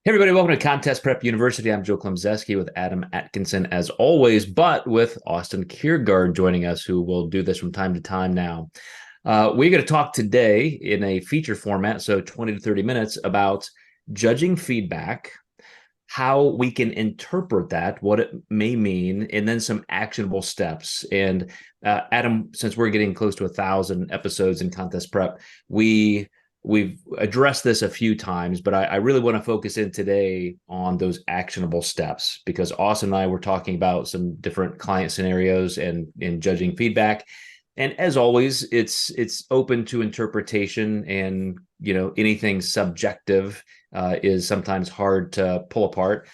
Hey everybody, welcome to Contest Prep University. I'm Joe Klemczewski with Adam Atkinson as always, but with Austin Kiergaard joining us, who will do this from time to time now. We're going to talk today in a feature format, so 20 to 30 minutes, about judging feedback, how we can interpret that, what it may mean, and then some actionable steps. And Adam, since we're getting close to 1,000 episodes in Contest Prep, we've addressed this a few times, but I really want to focus in today on those actionable steps, because Austin and I were talking about some different client scenarios and in judging feedback. And as always, it's open to interpretation, and anything subjective is sometimes hard to pull apart.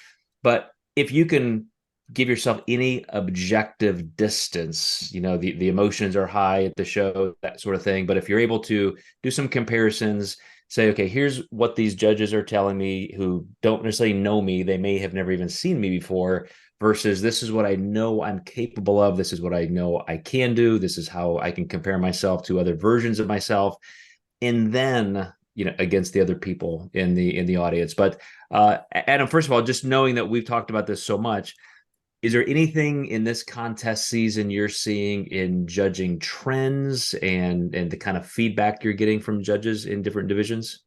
But if you can give yourself any objective distance, the emotions are high at the show, that sort of thing. But if you're able to do some comparisons, say, okay, here's what these judges are telling me who don't necessarily know me, they may have never even seen me before, versus this is what I know I'm capable of, this is what I know I can do, this is how I can compare myself to other versions of myself, and then against the other people in the audience. But Adam, first of all, just knowing that we've talked about this so much, is there anything in this contest season you're seeing in judging trends and the kind of feedback you're getting from judges in different divisions?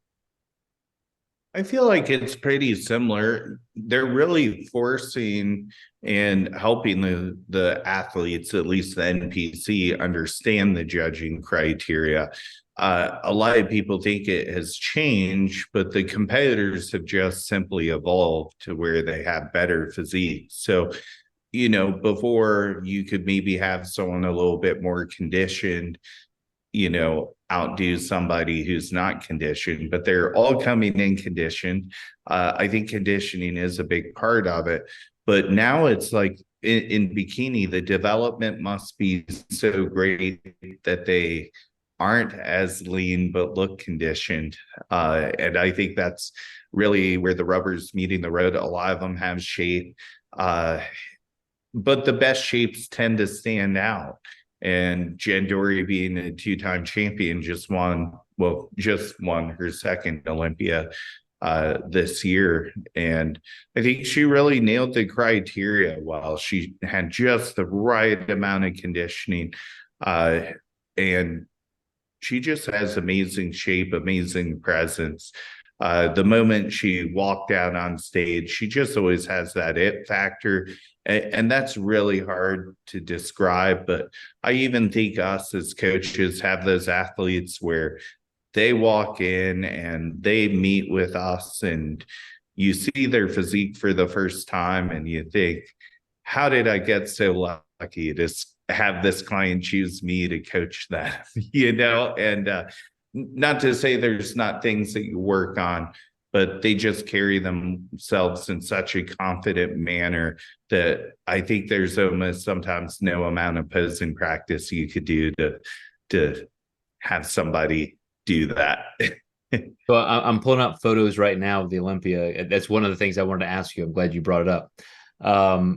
I feel like it's pretty similar. They're really forcing and helping the athletes, at least the NPC, understand the judging criteria. A lot of people think it has changed, but the competitors have just simply evolved to where they have better physiques. So, before you could maybe have someone a little bit more conditioned, outdo somebody who's not conditioned, but they're all coming in conditioned. I think conditioning is a big part of it. But now it's like in bikini, the development must be so great that they aren't as lean but look conditioned. And I think that's really where the rubber's meeting the road. A lot of them have shape, but the best shapes tend to stand out. And Jen Dory, being a two-time champion, just won her second Olympia this year. And I think she really nailed the criteria well. She had just the right amount of conditioning. And she just has amazing shape, amazing presence. The moment she walked out on stage, she just always has that it factor. And that's really hard to describe. But I even think us as coaches have those athletes where they walk in and they meet with us, and you see their physique for the first time and you think, how did I get so lucky to have this client choose me to coach that? And not to say there's not things that you work on, but they just carry themselves in such a confident manner that I think there's almost sometimes no amount of posing practice you could do to have somebody do that. So I'm pulling up photos right now of the Olympia. That's one of the things I wanted to ask you. I'm glad you brought it up.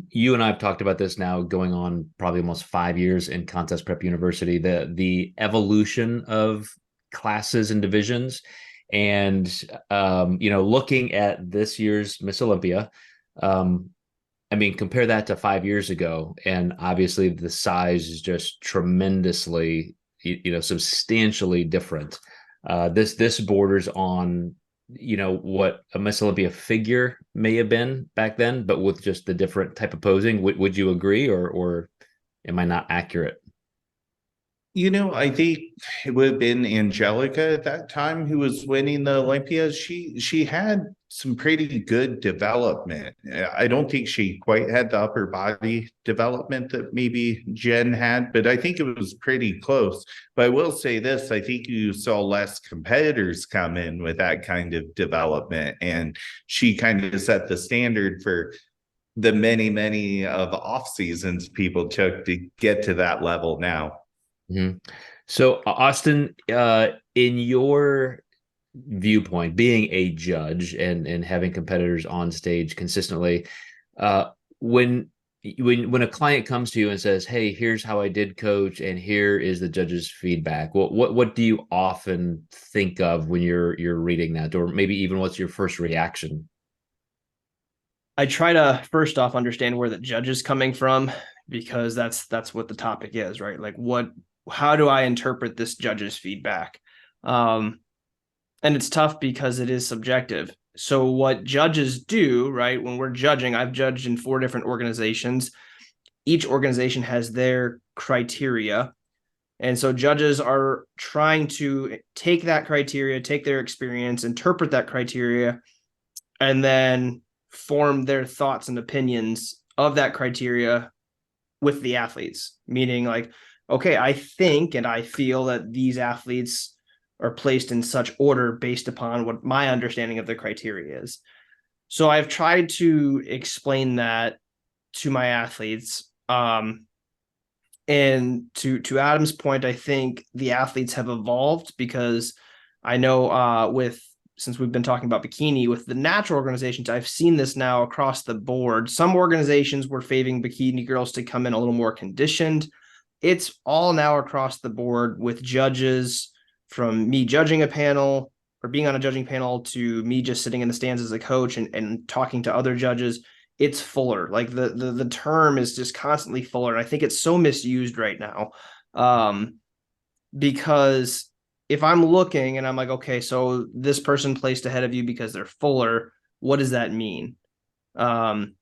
You and I have talked about this now going on probably almost 5 years in Contest Prep University, the evolution of classes and divisions. And looking at this year's Miss Olympia, compare that to 5 years ago, and obviously the size is just tremendously, substantially different. This borders on what a Miss Olympia figure may have been back then, but with just the different type of posing. Would you agree, or am I not accurate? I think it would have been Angelica at that time who was winning the Olympia. She had some pretty good development. I don't think she quite had the upper body development that maybe Jen had, but I think it was pretty close. But I will say this, I think you saw less competitors come in with that kind of development, and she kind of set the standard for the many of off seasons people took to get to that level now. Mm-hmm. So, Austin, in your viewpoint, being a judge and having competitors on stage consistently, uh, when when a client comes to you and says, "Hey, here's how I did coach, and here is the judge's feedback," what do you often think of when you're reading that, or maybe even what's your first reaction? I try to first off understand where the judge is coming from, because that's what the topic is, right? Like how do I interpret this judge's feedback? And it's tough because it is subjective. So what judges do, right, when we're judging, I've judged in 4 different organizations. Each organization has their criteria. And so judges are trying to take that criteria, take their experience, interpret that criteria, and then form their thoughts and opinions of that criteria with the athletes. Meaning, like, okay, I think and I feel that these athletes are placed in such order based upon what my understanding of the criteria is. So I've tried to explain that to my athletes. And to Adam's point, I think the athletes have evolved, because I know since we've been talking about bikini, with the natural organizations, I've seen this now across the board. Some organizations were favoring bikini girls to come in a little more conditioned. It's all now across the board, with judges, from me judging a panel or being on a judging panel to me just sitting in the stands as a coach and talking to other judges. It's fuller. Like the term is just constantly fuller. And I think it's so misused right now. Because if I'm looking and I'm like, okay, so this person placed ahead of you because they're fuller, what does that mean? And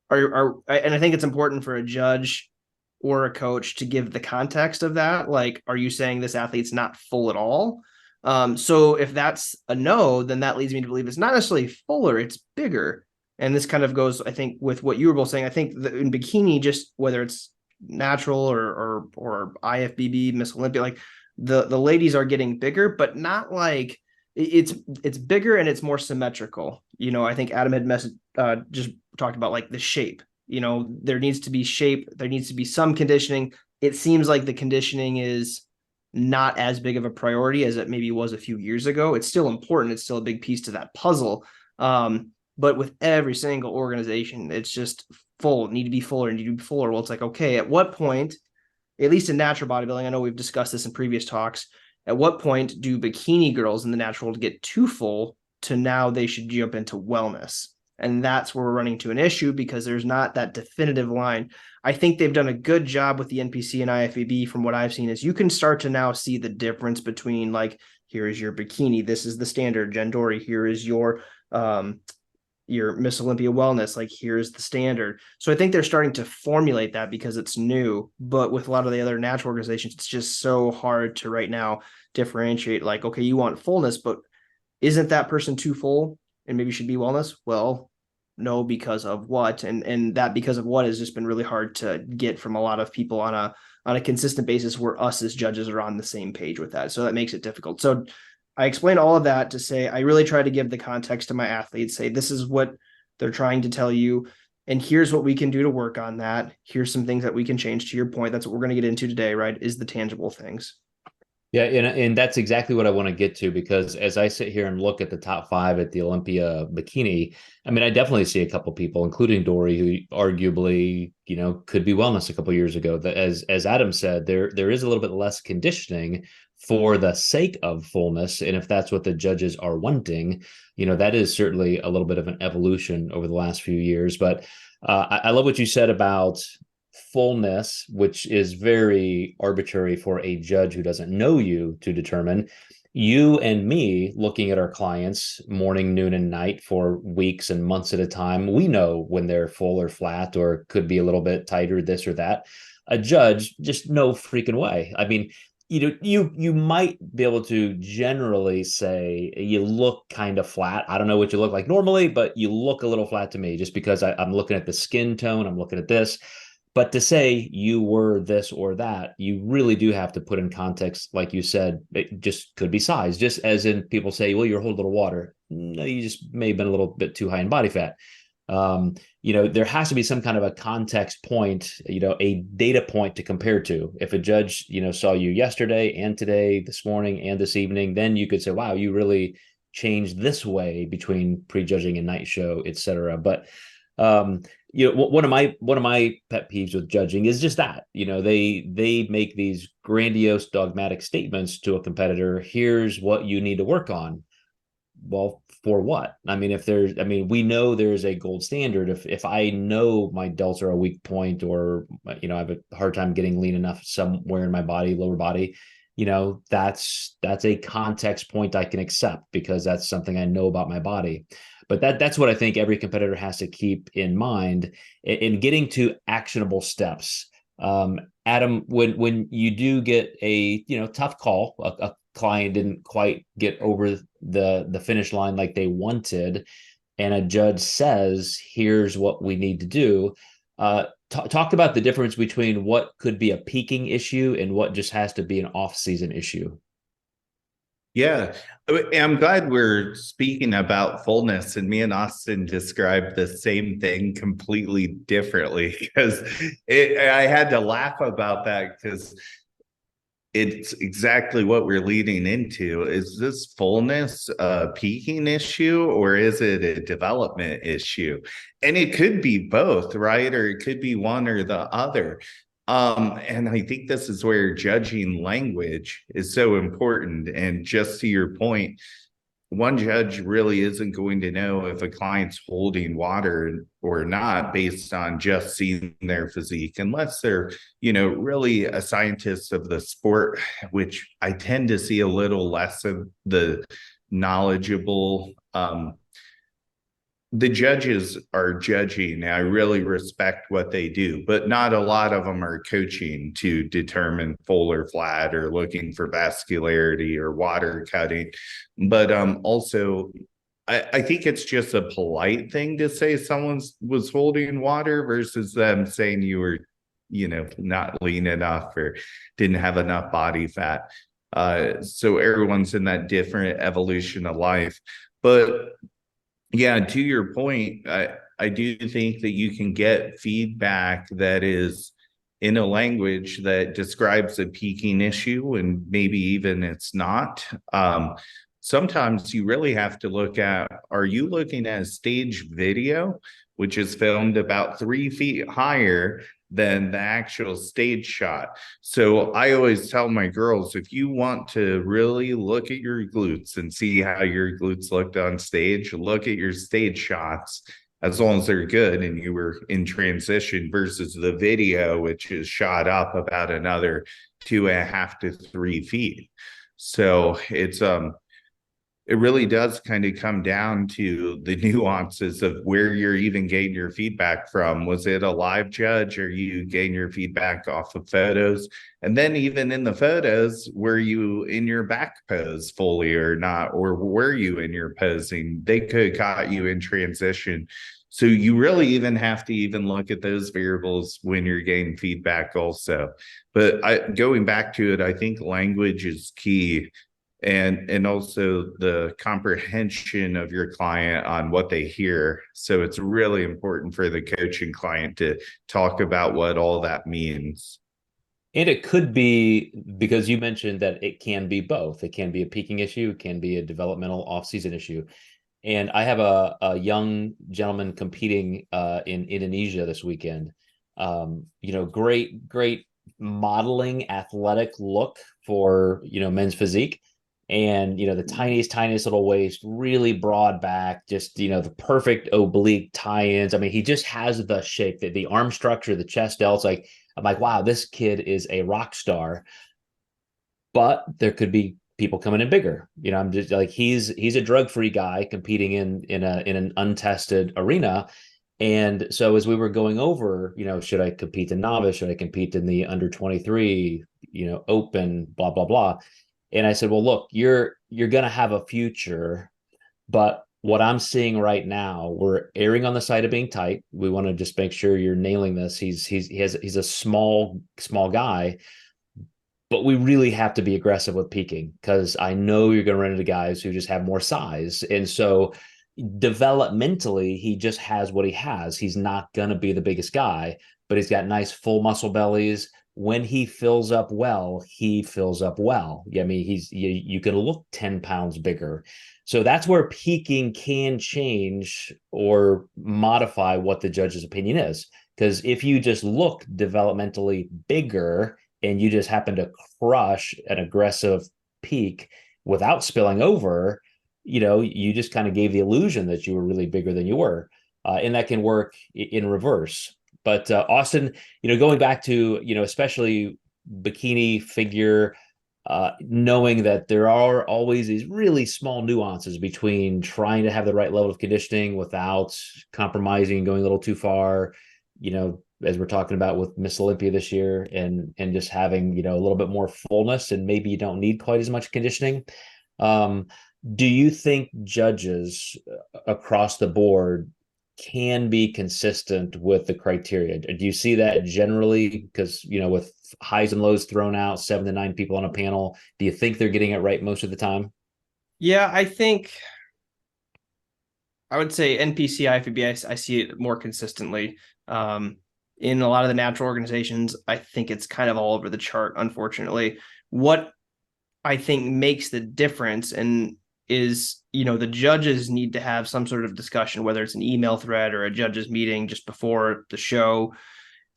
I think it's important for a judge or a coach to give the context of that. Like, are you saying this athlete's not full at all? So if that's a no, then that leads me to believe it's not necessarily fuller, it's bigger. And this kind of goes, I think, with what you were both saying. I think in bikini, just whether it's natural or IFBB, Miss Olympia, like the ladies are getting bigger, but not like it's bigger and it's more symmetrical. I think Adam had just talked about like the shape. There needs to be shape. There needs to be some conditioning. It seems like the conditioning is not as big of a priority as it maybe was a few years ago. It's still important. It's still a big piece to that puzzle. But with every single organization, it's just need to be fuller. Well, it's like, okay, at what point, at least in natural bodybuilding, I know we've discussed this in previous talks, at what point do bikini girls in the natural get too full to now they should jump into wellness? And that's where we're running to an issue, because there's not that definitive line. I think they've done a good job with the NPC and IFBB. From what I've seen, is you can start to now see the difference between, like, here is your bikini, this is the standard. Jen Dory, here is your Miss Olympia wellness, like here's the standard. So I think they're starting to formulate that because it's new. But with a lot of the other natural organizations, it's just so hard to right now differentiate, like, okay, you want fullness, but isn't that person too full and maybe should be wellness? Well, no, because of what? And that because of what has just been really hard to get from a lot of people on a consistent basis, where us as judges are on the same page with that. So that makes it difficult. So I explain all of that to say, I really try to give the context to my athletes, say, this is what they're trying to tell you, and here's what we can do to work on that. Here's some things that we can change. To your point, that's what we're going to get into today, right? Is the tangible things. Yeah, and that's exactly what I want to get to, because as I sit here and look at the top 5 at the Olympia bikini, I mean, I definitely see a couple people, including Dory, who arguably, could be wellness a couple of years ago. That, as Adam said, there is a little bit less conditioning for the sake of fullness, and if that's what the judges are wanting, that is certainly a little bit of an evolution over the last few years. But I love what you said about fullness, which is very arbitrary for a judge who doesn't know you to determine. You and me, looking at our clients morning, noon, and night for weeks and months at a time, we know when they're full or flat or could be a little bit tighter, this or that. A judge, just no freaking way. I mean, you might be able to generally say you look kind of flat. I don't know what you look like normally, but you look a little flat to me, just because I'm looking at the skin tone, I'm looking at this. But to say you were this or that, you really do have to put in context. Like you said, it just could be size, just as in people say, well, you're holding a little water. No, you just may have been a little bit too high in body fat. There has to be some kind of a context point, a data point to compare to. If a judge, saw you yesterday and today, this morning and this evening, then you could say, wow, you really changed this way between prejudging and night show, et cetera. But one of my pet peeves with judging is just that, they make these grandiose dogmatic statements to a competitor. Here's what you need to work on. well, for what? I mean, we know there's a gold standard. If I know my delts are a weak point, or, I have a hard time getting lean enough somewhere in my body, lower body, that's a context point I can accept, because that's something I know about my body. But that's what I think every competitor has to keep in mind in getting to actionable steps. Adam, when you do get a tough call, a client didn't quite get over the finish line like they wanted, and a judge says, here's what we need to do. Talk about the difference between what could be a peaking issue and what just has to be an off-season issue. Yeah, I'm glad we're speaking about fullness, and me and Austin described the same thing completely differently, because I had to laugh about that, because it's exactly what we're leading into. Is this fullness a peaking issue, or is it a development issue? And it could be both, right? Or it could be one or the other. And I think this is where judging language is so important. And just to your point, one judge really isn't going to know if a client's holding water or not based on just seeing their physique, unless they're, really a scientist of the sport, which I tend to see a little less of the knowledgeable. The judges are judging. I really respect what they do, but not a lot of them are coaching to determine full or flat, or looking for vascularity or water cutting. But also, I think it's just a polite thing to say someone was holding water versus them saying you were, not lean enough or didn't have enough body fat. So everyone's in that different evolution of life. But yeah, to your point, I do think that you can get feedback that is in a language that describes a peaking issue, and maybe even it's not. Sometimes you really have to look at, are you looking at a stage video, which is filmed about 3 feet higher than the actual stage shot? So I always tell my girls, if you want to really look at your glutes and see how your glutes looked on stage, look at your stage shots, as long as they're good and you were in transition, versus the video, which is shot up about another 2.5 to 3 feet. So it really does kind of come down to the nuances of where you're even getting your feedback from. Was it a live judge, or you getting your feedback off of photos? And then even in the photos, were you in your back pose fully or not? Or were you in your posing? They could have caught you in transition. So you really even have to even look at those variables when you're getting feedback also. But going back to it, I think language is key. And also the comprehension of your client on what they hear. So it's really important for the coaching client to talk about what all that means. And it could be, because you mentioned that it can be both. It can be a peaking issue, it can be a developmental off-season issue. And I have a young gentleman competing in Indonesia this weekend. Great modeling athletic look for men's physique. And the tiniest little waist, really broad back, just the perfect oblique tie-ins. I mean, he just has the shape, the arm structure, the chest delts. Like, I'm like, wow, this kid is a rock star. But there could be people coming in bigger. I'm just like, he's a drug-free guy competing in an untested arena. And so as we were going over, should I compete in novice? Should I compete in the under 23, open, blah, blah, blah. And I said, well, look, you're going to have a future, but what I'm seeing right now, we're erring on the side of being tight. We want to just make sure you're nailing this. He's a small guy, but we really have to be aggressive with peaking, because I know you're going to run into guys who just have more size. And so developmentally, he just has what he has. He's not going to be the biggest guy, but he's got nice full muscle bellies. When he fills up well, he fills up well. I mean, you can look 10 pounds bigger. So that's where peaking can change or modify what the judge's opinion is. Because if you just look developmentally bigger and you just happen to crush an aggressive peak without spilling over, you just kind of gave the illusion that you were really bigger than you were. And that can work in reverse. But Austin, going back to, especially bikini figure, knowing that there are always these really small nuances between trying to have the right level of conditioning without compromising and going a little too far, as we're talking about with Miss Olympia this year, and just having, a little bit more fullness, and maybe you don't need quite as much conditioning. Do you think judges across the board can be consistent with the criteria? Do you see that generally? Because, with highs and lows thrown out, 7 to 9 people on a panel, do you think they're getting it right most of the time? Yeah, I think I would say NPC, IFBB, I see it more consistently. In a lot of the natural organizations, I think it's kind of all over the chart, unfortunately. What I think makes the difference and is, the judges need to have some sort of discussion, whether it's an email thread or a judges meeting just before the show.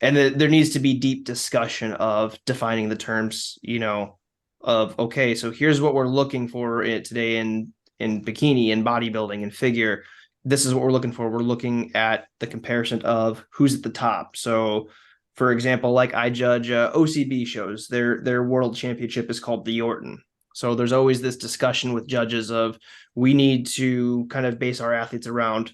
And there needs to be deep discussion of defining the terms, of, okay, so here's what we're looking for today in bikini and bodybuilding and figure. This is what we're looking for. We're looking at the comparison of who's at the top. So, for example, like I judge OCB shows, their world championship is called the Orton. So there's always this discussion with judges of, we need to kind of base our athletes around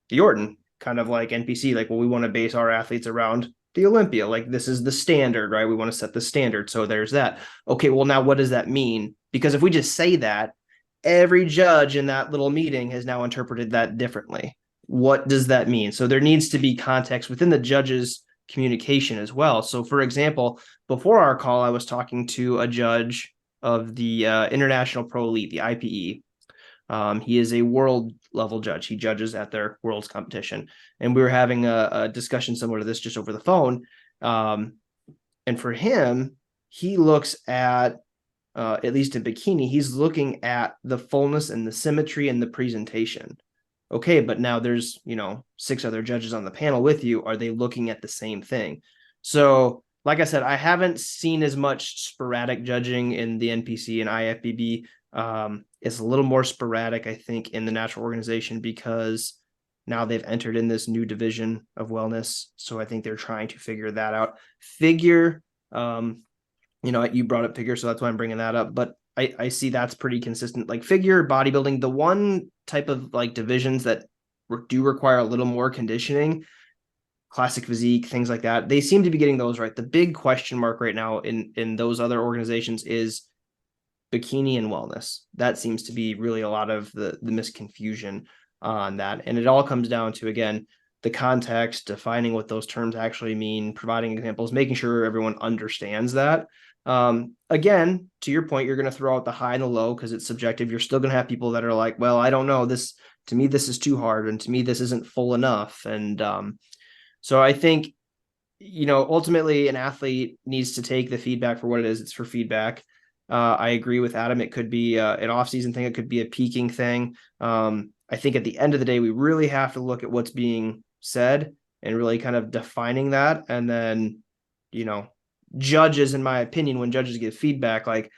the Orton, kind of like NPC, like, well, we want to base our athletes around the Olympia. Like, this is the standard, right? We want to set the standard. So there's that. Okay, well, now what does that mean? Because if we just say that, every judge in that little meeting has now interpreted that differently. What does that mean? So there needs to be context within the judge's communication as well. So, for example, before our call, I was talking to a judge of the International Pro Elite, the IPE. He is a world level judge. He judges at their world's competition. And we were having a discussion similar to this just over the phone. And for him, he looks at least in bikini, he's looking at the fullness and the symmetry and the presentation. Okay, but now there's, 6 other judges on the panel with you. Are they looking at the same thing? So, like I said, I haven't seen as much sporadic judging in the NPC and IFBB. It's a little more sporadic, I think, in the natural organization because now they've entered in this new division of wellness. So I think they're trying to figure that out. Figure, you brought up figure, so that's why I'm bringing that up. But I see that's pretty consistent. Like figure, bodybuilding, the one type of like divisions that do require a little more conditioning, classic physique, things like that, they seem to be getting those right. The big question mark right now in those other organizations is bikini and wellness. That seems to be really a lot of the misconfusion on that. And it all comes down to, again, the context, defining what those terms actually mean, providing examples, making sure everyone understands that. Again, to your point, you're going to throw out the high and the low because it's subjective. You're still going to have people that are like, well, I don't know, to me, this is too hard. And to me, this isn't full enough. And so I think, ultimately an athlete needs to take the feedback for what it is. It's for feedback. I agree with Adam. It could be an off-season thing. It could be a peaking thing. I think at the end of the day, we really have to look at what's being said and really kind of defining that. And then, judges, in my opinion, when judges give feedback, like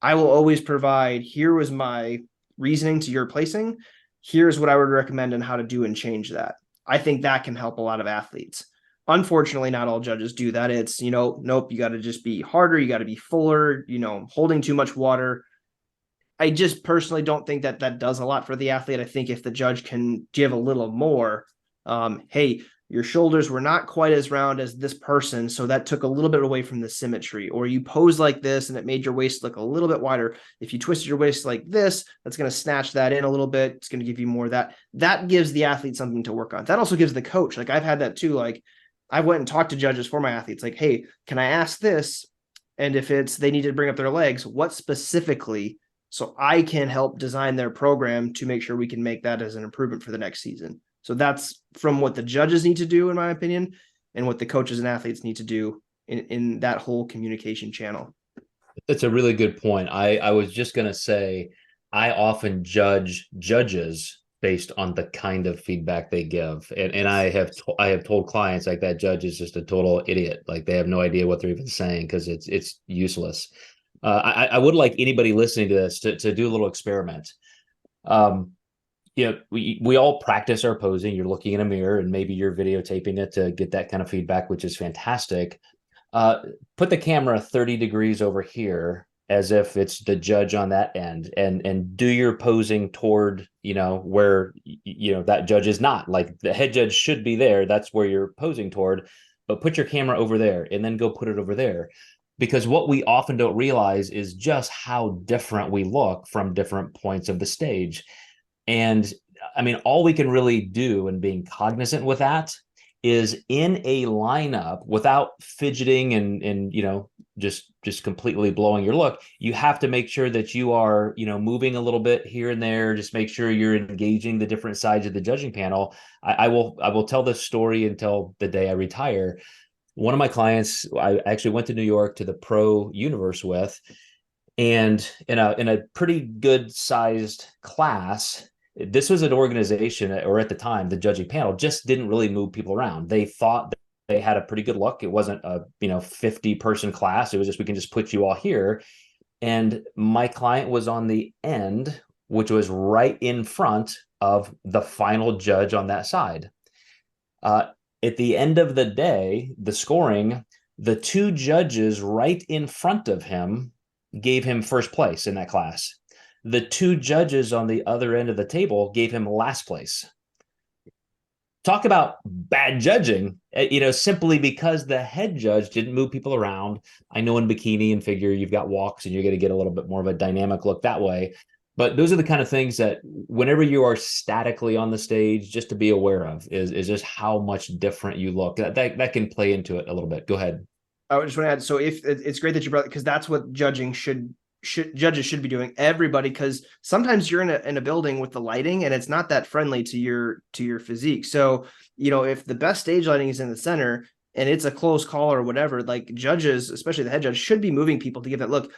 I will always provide, here was my reasoning to your placing. Here's what I would recommend and how to do and change that. I think that can help a lot of athletes. Unfortunately, not all judges do that. It's, nope, you got to just be harder. You got to be fuller, holding too much water. I just personally don't think that does a lot for the athlete. I think if the judge can give a little more, hey, your shoulders were not quite as round as this person, so that took a little bit away from the symmetry. Or you pose like this and it made your waist look a little bit wider. If you twisted your waist like this, that's going to snatch that in a little bit. It's going to give you more of that. That gives the athlete something to work on. That also gives the coach. Like I've had that too. Like I went and talked to judges for my athletes. Like, hey, can I ask this? And if they need to bring up their legs, what specifically, so I can help design their program to make sure we can make that as an improvement for the next season. So that's from what the judges need to do, in my opinion, and what the coaches and athletes need to do in that whole communication channel. That's a really good point. I was just going to say, I often judge judges based on the kind of feedback they give. And I have told clients like that judge is just a total idiot. Like they have no idea what they're even saying because it's useless. I would like anybody listening to this to do a little experiment. We all practice our posing. You're looking in a mirror and maybe you're videotaping it to get that kind of feedback, which is fantastic. Put the camera 30 degrees over here as if it's the judge on that end, and do your posing toward, where, that judge is not. Like the head judge should be there. That's where you're posing toward, but put your camera over there and then go put it over there. Because what we often don't realize is just how different we look from different points of the stage. And I mean, all we can really do and being cognizant with that is in a lineup without fidgeting and just completely blowing your look. You have to make sure that you are, moving a little bit here and there. Just make sure you're engaging the different sides of the judging panel. I will tell this story until the day I retire. One of my clients, I actually went to New York to the pro universe with, and in a pretty good sized class. This was an organization, or at the time, the judging panel just didn't really move people around. They thought they had a pretty good look. It wasn't a 50-person class. It was just, we can just put you all here. And my client was on the end, which was right in front of the final judge on that side. At the end of the day, the scoring, the two judges right in front of him gave him first place in that class. The two judges on the other end of the table gave him last place. Talk about bad judging, simply because the head judge didn't move people around. I know in bikini and figure you've got walks and you're going to get a little bit more of a dynamic look that way. But those are the kind of things that whenever you are statically on the stage, just to be aware of is just how much different you look. That can play into it a little bit. Go ahead. I just want to add, so if it's great that you brought, because that's what judges should be doing, everybody, because sometimes you're in a building with the lighting and it's not that friendly to your physique. So if the best stage lighting is in the center and it's a close call or whatever, like judges, especially the head judge, should be moving people to give that look.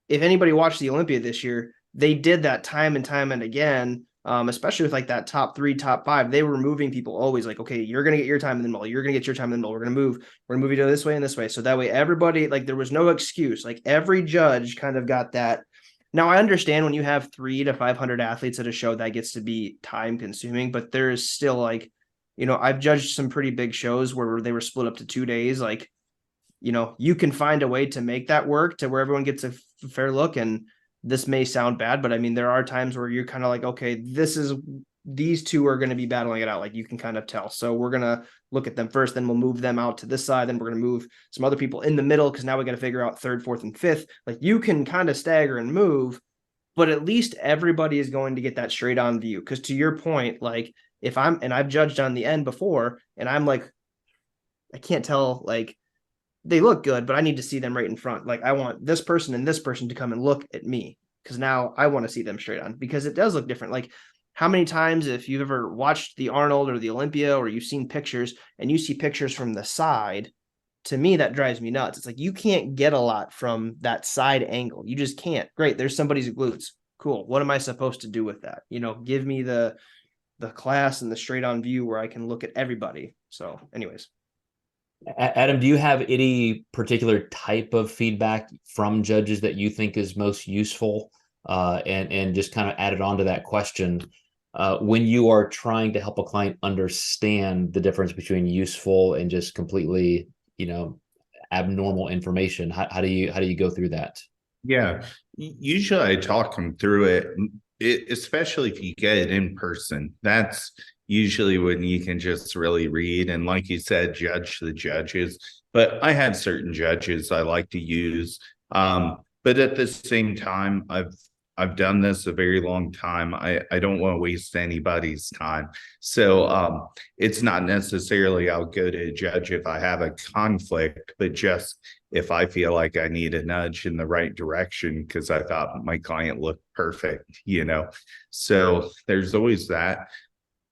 If anybody watched the Olympia this year, they did that time and again. Especially with like that top 3, top 5, they were moving people always, like, okay, you're going to get your time in the middle. You're going to get your time in the middle. We're going to move you to this way and this way. So that way, everybody, like, there was no excuse. Like every judge kind of got that. Now I understand when you have 300 to 500 athletes at a show, that gets to be time consuming, but there is still like, I've judged some pretty big shows where they were split up to 2 days. Like, you can find a way to make that work to where everyone gets a fair look. And this may sound bad, but I mean, there are times where you're kind of like, okay, these two are going to be battling it out. Like you can kind of tell. So we're going to look at them first, then we'll move them out to this side. Then we're going to move some other people in the middle, because now we got to figure out 3rd, 4th, and 5th. Like you can kind of stagger and move, but at least everybody is going to get that straight on view. Because to your point, like I've judged on the end before, and I'm like, I can't tell, like, they look good, but I need to see them right in front. Like I want this person and this person to come and look at me, because now I want to see them straight on, because it does look different. Like how many times, if you've ever watched the Arnold or the Olympia, or you've seen pictures and you see pictures from the side, to me, that drives me nuts. It's like, you can't get a lot from that side angle. You just can't. Great. There's somebody's glutes. Cool. What am I supposed to do with that? Give me the class and the straight on view where I can look at everybody. So anyways. Adam, do you have any particular type of feedback from judges that you think is most useful? And just kind of added on to that question, when you are trying to help a client understand the difference between useful and just completely, abnormal information, how do you go through that? Yeah, usually I talk them through it, especially if you get it in person. That's usually when you can just really read and, like you said, judge the judges. But I have certain judges I like to use. But at the same time, I've done this a very long time. I don't want to waste anybody's time. So it's not necessarily I'll go to a judge if I have a conflict, but just if I feel like I need a nudge in the right direction because I thought my client looked perfect, So there's always that.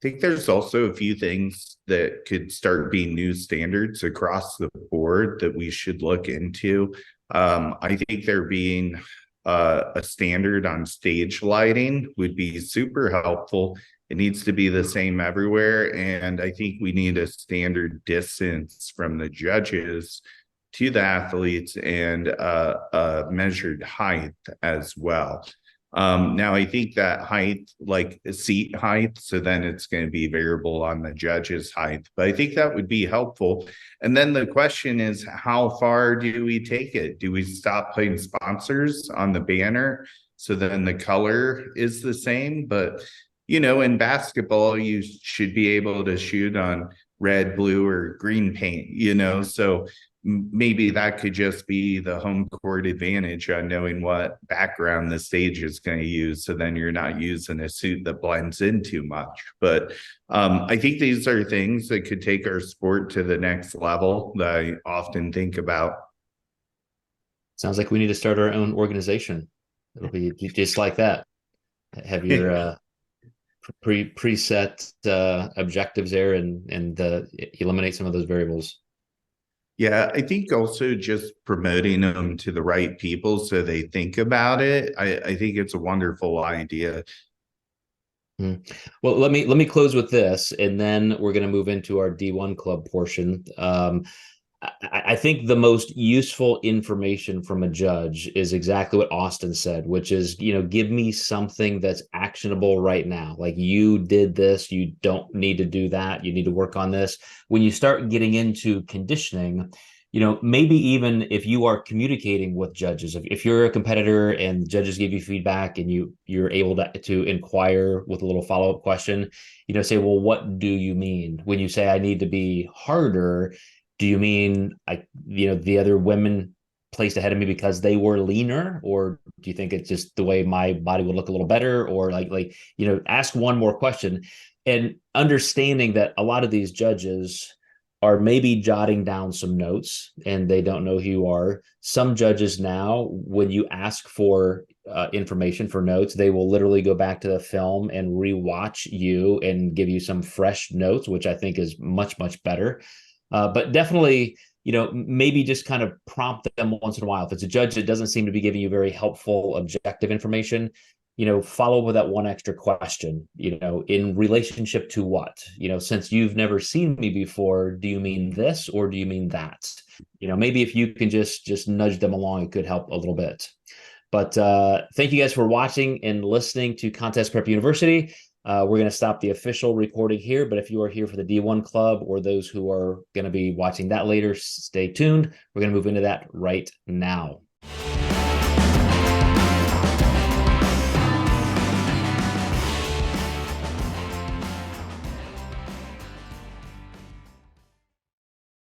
I think there's also a few things that could start being new standards across the board that we should look into. I think there being a standard on stage lighting would be super helpful. It needs to be the same everywhere. And I think we need a standard distance from the judges to the athletes and a measured height as well. Now I think that height, like seat height, so then it's going to be variable on the judge's height, but I think that would be helpful. And then the question is, how far do we take it? Do we stop putting sponsors on the banner so then the color is the same? But in basketball, you should be able to shoot on red, blue, or green paint, so maybe that could just be the home court advantage on knowing what background the stage is going to use. So then you're not using a suit that blends in too much. But I think these are things that could take our sport to the next level that I often think about. Sounds like we need to start our own organization. It'll be just like that. Have your preset objectives there and eliminate some of those variables. Yeah, I think also just promoting them to the right people so they think about it. I think it's a wonderful idea. Well, let me close with this, and then we're going to move into our D1 club portion. I think the most useful information from a judge is exactly what Austin said, which is, give me something that's actionable right now. Like, you did this, you don't need to do that. You need to work on this. When you start getting into conditioning, maybe even if you are communicating with judges, if you're a competitor and judges give you feedback and you're able to inquire with a little follow-up question, say, well, what do you mean when you say I need to be harder? Do you mean the other women placed ahead of me because they were leaner, or do you think it's just the way my body would look a little better? Or ask one more question, and understanding that a lot of these judges are maybe jotting down some notes and they don't know who you are. Some judges now, when you ask for information for notes, they will literally go back to the film and rewatch you and give you some fresh notes, which I think is much, much better. But definitely, maybe just kind of prompt them once in a while. If it's a judge that doesn't seem to be giving you very helpful, objective information, follow up with that one extra question, in relationship to what? Since you've never seen me before, do you mean this or do you mean that? Maybe if you can just nudge them along, it could help a little bit. But thank you guys for watching and listening to Contest Prep University. We're going to stop the official recording here, but if you are here for the D1 Club or those who are going to be watching that later, stay tuned. We're going to move into that right now.